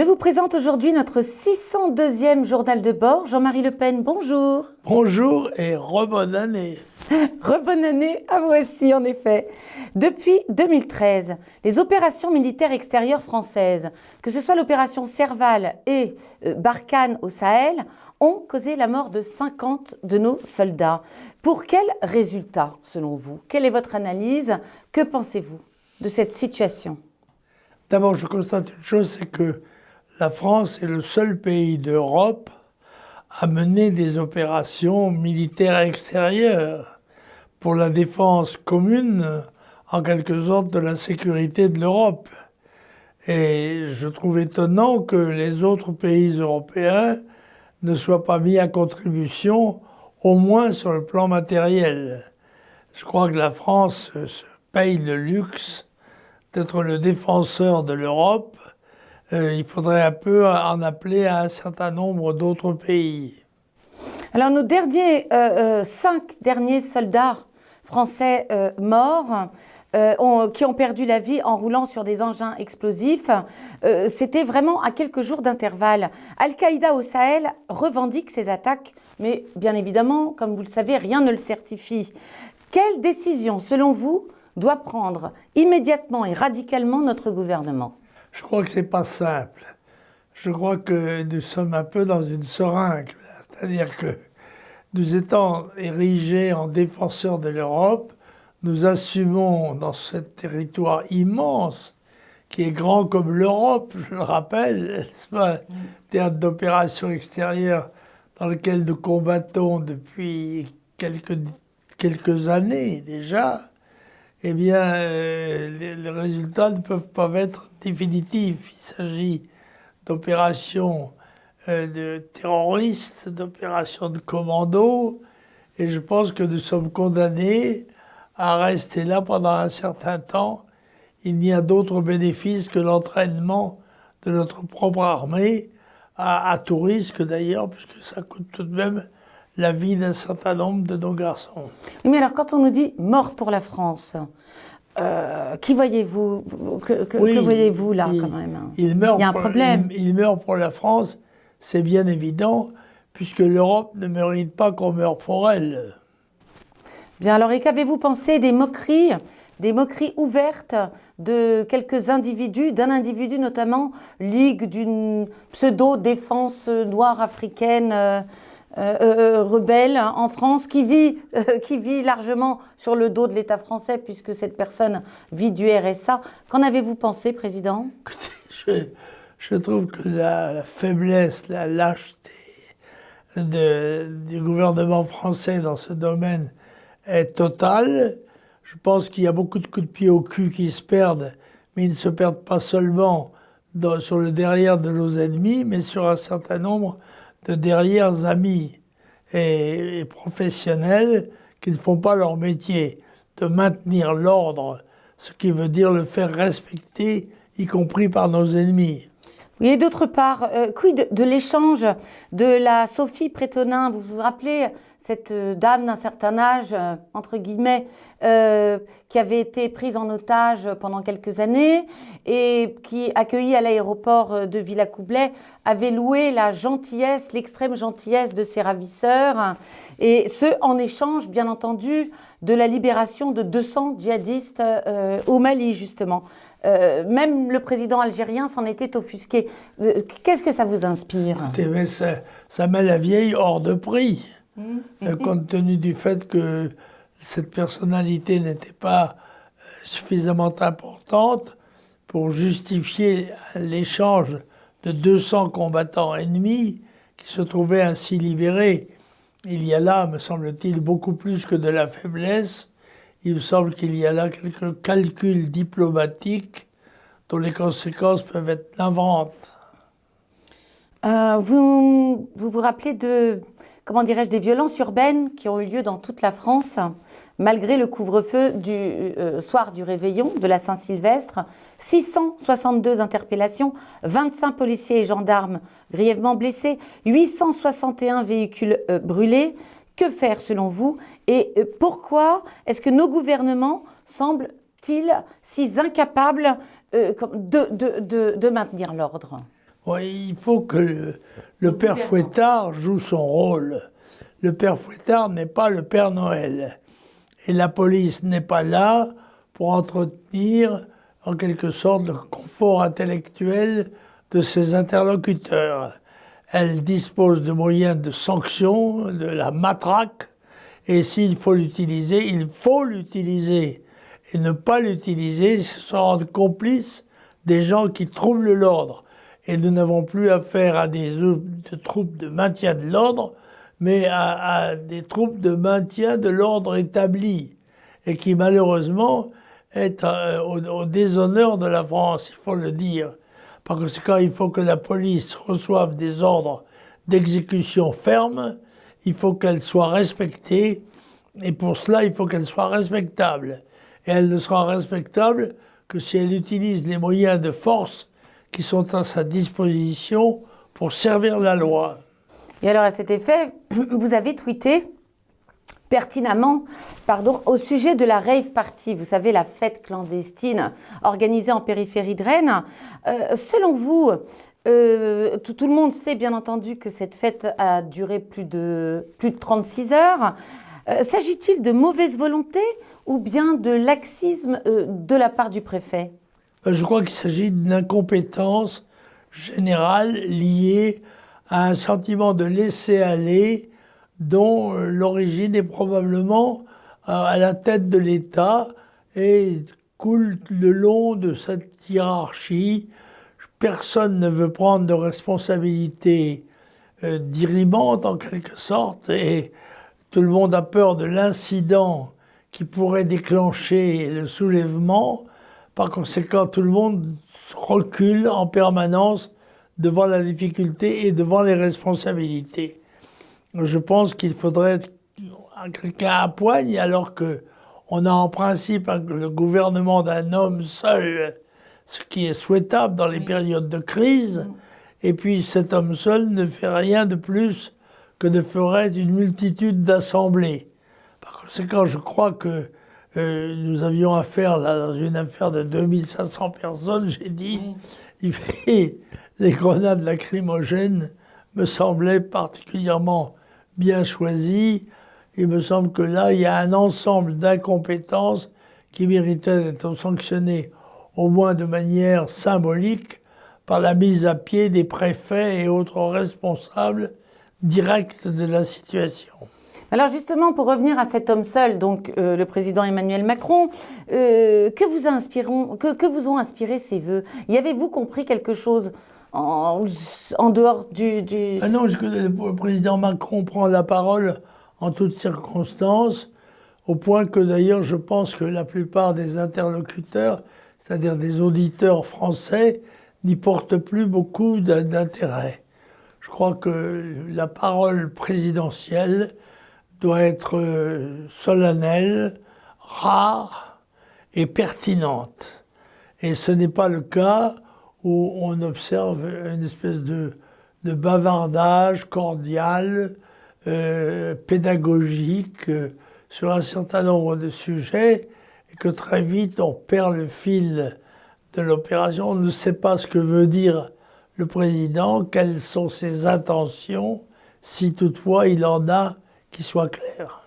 Je vous présente aujourd'hui notre 602e journal de bord. Jean-Marie Le Pen, bonjour. Bonjour et rebonne année. Rebonne année à vous aussi, en effet. Depuis 2013, les opérations militaires extérieures françaises, que ce soit l'opération Serval et Barkhane au Sahel, ont causé la mort de 50 de nos soldats. Pour quel résultat, selon vous? Quelle est votre analyse? Que pensez-vous de cette situation? D'abord, je constate une chose, c'est que la France est le seul pays d'Europe à mener des opérations militaires extérieures pour la défense commune, en quelque sorte, de la sécurité de l'Europe. Et je trouve étonnant que les autres pays européens ne soient pas mis à contribution, au moins sur le plan matériel. Je crois que la France se paye le luxe d'être le défenseur de l'Europe. Il faudrait un peu en appeler à un certain nombre d'autres pays. Alors nos derniers, 5 derniers soldats français morts, qui ont perdu la vie en roulant sur des engins explosifs, c'était vraiment à quelques jours d'intervalle. Al-Qaïda au Sahel revendique ces attaques, mais bien évidemment, comme vous le savez, rien ne le certifie. Quelle décision, selon vous, doit prendre immédiatement et radicalement notre gouvernement? Je crois que c'est pas simple. Je crois que nous sommes un peu dans une seringue. C'est-à-dire que nous étant érigés en défenseurs de l'Europe, nous assumons dans ce territoire immense, qui est grand comme l'Europe, je le rappelle, c'est pas un théâtre d'opération extérieure dans lequel nous combattons depuis quelques années déjà, eh bien, les résultats ne peuvent pas être définitifs. Il s'agit d'opérations de terroristes, d'opérations de commando, et je pense que nous sommes condamnés à rester là pendant un certain temps. Il n'y a d'autre bénéfice que l'entraînement de notre propre armée, à tout risque d'ailleurs, puisque ça coûte tout de même la vie d'un certain nombre de nos garçons. Mais alors, quand on nous dit « mort pour la France », qui voyez-vous, que voyez-vous là quand même? Il y a un problème. Il meurt pour la France, c'est bien évident, puisque l'Europe ne mérite pas qu'on meure pour elle. Bien, alors, et qu'avez-vous pensé des moqueries ouvertes de quelques individus, d'un individu notamment, Ligue d'une pseudo-défense noire africaine rebelle en France, qui vit largement sur le dos de l'État français, puisque cette personne vit du RSA. Qu'en avez-vous pensé, Président? Je trouve que la faiblesse, la lâcheté du gouvernement français dans ce domaine est totale. Je pense qu'il y a beaucoup de coups de pied au cul qui se perdent, mais ils ne se perdent pas seulement sur le derrière de nos ennemis, mais sur un certain nombre de derrières amis et professionnels qui ne font pas leur métier de maintenir l'ordre, ce qui veut dire le faire respecter, y compris par nos ennemis. Oui, et d'autre part, quid de l'échange de la Sophie Prétonin? Vous vous rappelez cette dame d'un certain âge, entre guillemets, qui avait été prise en otage pendant quelques années et qui, accueillie à l'aéroport de Villacoublay, avait loué la gentillesse, l'extrême gentillesse de ses ravisseurs, et ce, en échange, bien entendu, de la libération de 200 djihadistes au Mali, justement. Même le président algérien s'en était offusqué. Qu'est-ce que ça vous inspire? Écoutez, mais ça met la vieille hors de prix, compte tenu du fait que cette personnalité n'était pas suffisamment importante pour justifier l'échange de 200 combattants ennemis qui se trouvaient ainsi libérés. Il y a là, me semble-t-il, beaucoup plus que de la faiblesse. Il me semble qu'il y a là quelques calculs diplomatiques dont les conséquences peuvent être navrantes. Vous vous rappelez de, comment dirais-je, des violences urbaines qui ont eu lieu dans toute la France, malgré le couvre-feu du soir du réveillon de la Saint-Sylvestre? 662 interpellations, 25 policiers et gendarmes grièvement blessés, 861 véhicules brûlés. Que faire selon vous? Et pourquoi est-ce que nos gouvernements semblent-ils si incapables de maintenir l'ordre? Ouais, il faut que le père Fouettard joue son rôle. Le père Fouettard n'est pas le Père Noël. Et la police n'est pas là pour entretenir, en quelque sorte, le confort intellectuel de ses interlocuteurs. Elle dispose de moyens de sanction, de la matraque, et s'il faut l'utiliser, il faut l'utiliser. Et ne pas l'utiliser, c'est se rendre complice des gens qui troublent l'ordre. Et nous n'avons plus affaire à des troupes de maintien de l'ordre, mais à des troupes de maintien de l'ordre établi, et qui malheureusement est au déshonneur de la France, il faut le dire. Par conséquent, il faut que la police reçoive des ordres d'exécution fermes, il faut qu'elle soit respectée, et pour cela, il faut qu'elle soit respectable. Et elle ne sera respectable que si elle utilise les moyens de force qui sont à sa disposition pour servir la loi. Et alors, à cet effet, vous avez tweeté pertinemment, au sujet de la rave party, vous savez, la fête clandestine organisée en périphérie de Rennes. Selon vous, tout le monde sait bien entendu que cette fête a duré plus de 36 heures. S'agit-il de mauvaise volonté ou bien de laxisme de la part du préfet ? Je crois qu'il s'agit d'une incompétence générale liée à un sentiment de laisser-aller dont l'origine est probablement à la tête de l'État et coule le long de cette hiérarchie. Personne ne veut prendre de responsabilité dirimante en quelque sorte et tout le monde a peur de l'incident qui pourrait déclencher le soulèvement. Par conséquent, tout le monde recule en permanence devant la difficulté et devant les responsabilités. Je pense qu'il faudrait quelqu'un à poigne, alors qu'on a en principe le gouvernement d'un homme seul, ce qui est souhaitable dans les périodes de crise. Et puis cet homme seul ne fait rien de plus que de faire une multitude d'assemblées. Par conséquent, je crois que nous avions affaire là, dans une affaire de 2500 personnes, j'ai dit, les grenades lacrymogènes me semblaient particulièrement bien choisies. Il me semble que là, il y a un ensemble d'incompétences qui méritaient d'être sanctionnées, au moins de manière symbolique, par la mise à pied des préfets et autres responsables directs de la situation. Alors justement, pour revenir à cet homme seul, donc le président Emmanuel Macron, que vous ont inspiré ces vœux ? Y avez-vous compris quelque chose en dehors du... Ah non, le président Macron prend la parole en toutes circonstances, au point que d'ailleurs je pense que la plupart des interlocuteurs, c'est-à-dire des auditeurs français, n'y portent plus beaucoup d'intérêt. Je crois que la parole présidentielle doit être solennelle, rare et pertinente. Et ce n'est pas le cas où on observe une espèce de bavardage cordial, pédagogique sur un certain nombre de sujets et que très vite on perd le fil de l'opération. On ne sait pas ce que veut dire le président, quelles sont ses intentions, si toutefois il en a qui soient claires.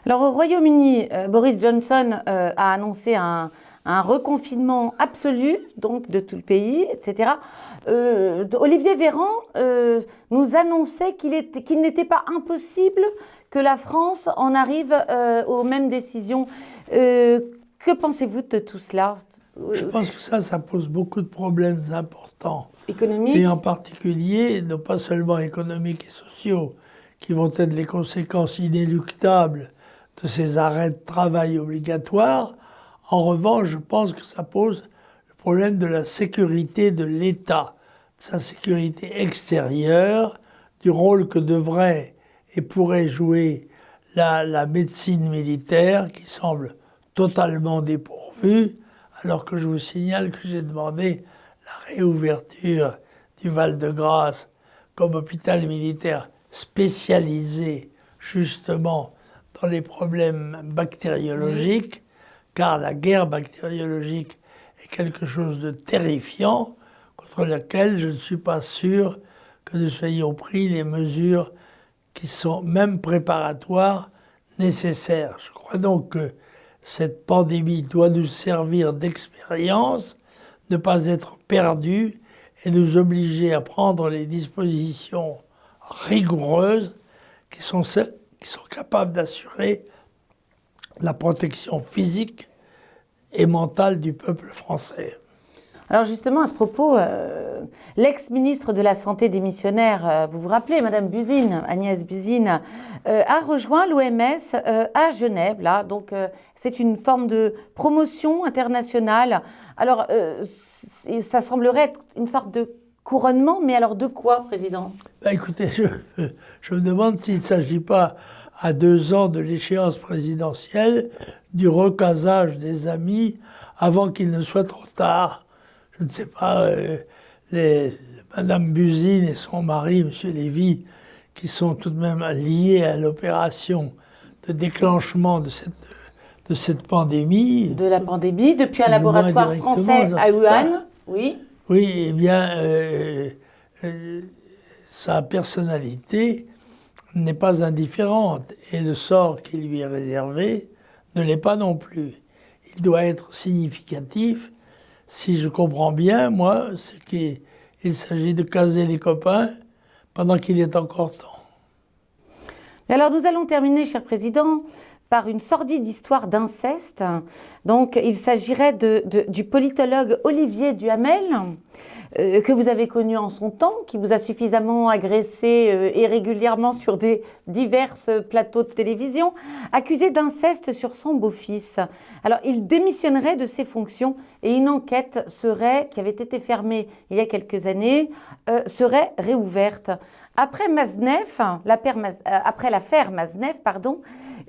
Alors au Royaume-Uni, Boris Johnson a annoncé un reconfinement absolu donc de tout le pays, etc. Olivier Véran nous annonçait qu'il n'était pas impossible que la France en arrive aux mêmes décisions. Que pensez-vous de tout cela ? Je pense que ça pose beaucoup de problèmes importants. Économiques ? Et en particulier, non pas seulement économiques et sociaux, qui vont être les conséquences inéluctables de ces arrêts de travail obligatoires. En revanche, je pense que ça pose le problème de la sécurité de l'État, de sa sécurité extérieure, du rôle que devrait et pourrait jouer la médecine militaire, qui semble totalement dépourvue, alors que je vous signale que j'ai demandé la réouverture du Val-de-Grâce comme hôpital militaire spécialisé justement dans les problèmes bactériologiques, car la guerre bactériologique est quelque chose de terrifiant contre laquelle je ne suis pas sûr que nous soyons pris les mesures qui sont même préparatoires nécessaires. Je crois donc que cette pandémie doit nous servir d'expérience, ne pas être perdue et nous obliger à prendre les dispositions rigoureuses qui sont celles qui sont capables d'assurer la protection physique et mentale du peuple français. Alors justement, à ce propos, l'ex-ministre de la Santé démissionnaire, vous vous rappelez, Madame Buzyn, Agnès Buzyn, a rejoint l'OMS à Genève. Là, donc, c'est une forme de promotion internationale. Alors, ça semblerait être une sorte de couronnement, mais alors de quoi, Président? Ben écoutez, je me demande s'il ne s'agit pas, à 2 ans de l'échéance présidentielle, du recasage des amis avant qu'il ne soit trop tard. Je ne sais pas, Madame Buzyn et son mari, Monsieur Lévy, qui sont tout de même liés à l'opération de déclenchement de cette pandémie. De la pandémie, depuis un laboratoire français à Wuhan, oui. Oui, eh bien, sa personnalité n'est pas indifférente et le sort qui lui est réservé ne l'est pas non plus. Il doit être significatif. Si je comprends bien, moi, c'est qu'il s'agit de caser les copains pendant qu'il est encore temps. Mais alors, nous allons terminer, cher Président, par une sordide histoire d'inceste. Donc, il s'agirait du politologue Olivier Duhamel, que vous avez connu en son temps, qui vous a suffisamment agressé et régulièrement sur des divers plateaux de télévision, accusé d'inceste sur son beau-fils. Alors, il démissionnerait de ses fonctions et une enquête qui avait été fermée il y a quelques années, serait réouverte. Après l'affaire Maznev,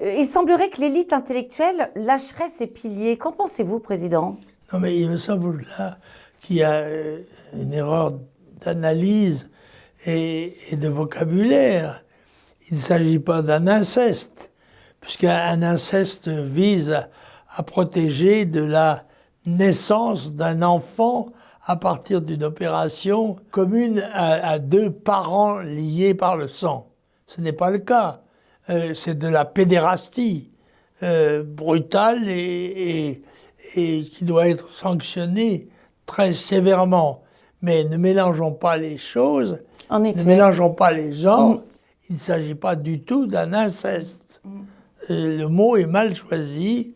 il semblerait que l'élite intellectuelle lâcherait ses piliers. Qu'en pensez-vous, Président? Non, mais il me semble là qu'il y a une erreur d'analyse et de vocabulaire. Il ne s'agit pas d'un inceste, puisqu'un inceste vise à protéger de la naissance d'un enfant à partir d'une opération commune à 2 parents liés par le sang. Ce n'est pas le cas. C'est de la pédérastie brutale et qui doit être sanctionnée très sévèrement. Mais ne mélangeons pas les choses, ne mélangeons pas les genres. Il ne s'agit pas du tout d'un inceste. Le mot est mal choisi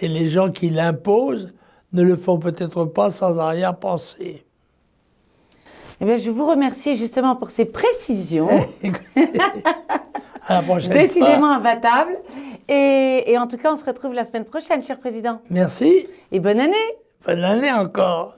et les gens qui l'imposent ne le font peut-être pas sans arrière-pensée. Eh bien, je vous remercie justement pour ces précisions. À la prochaine Décidément fois. imbattable. Et en tout cas, on se retrouve la semaine prochaine, cher Président. Merci. Et bonne année. Bonne année encore.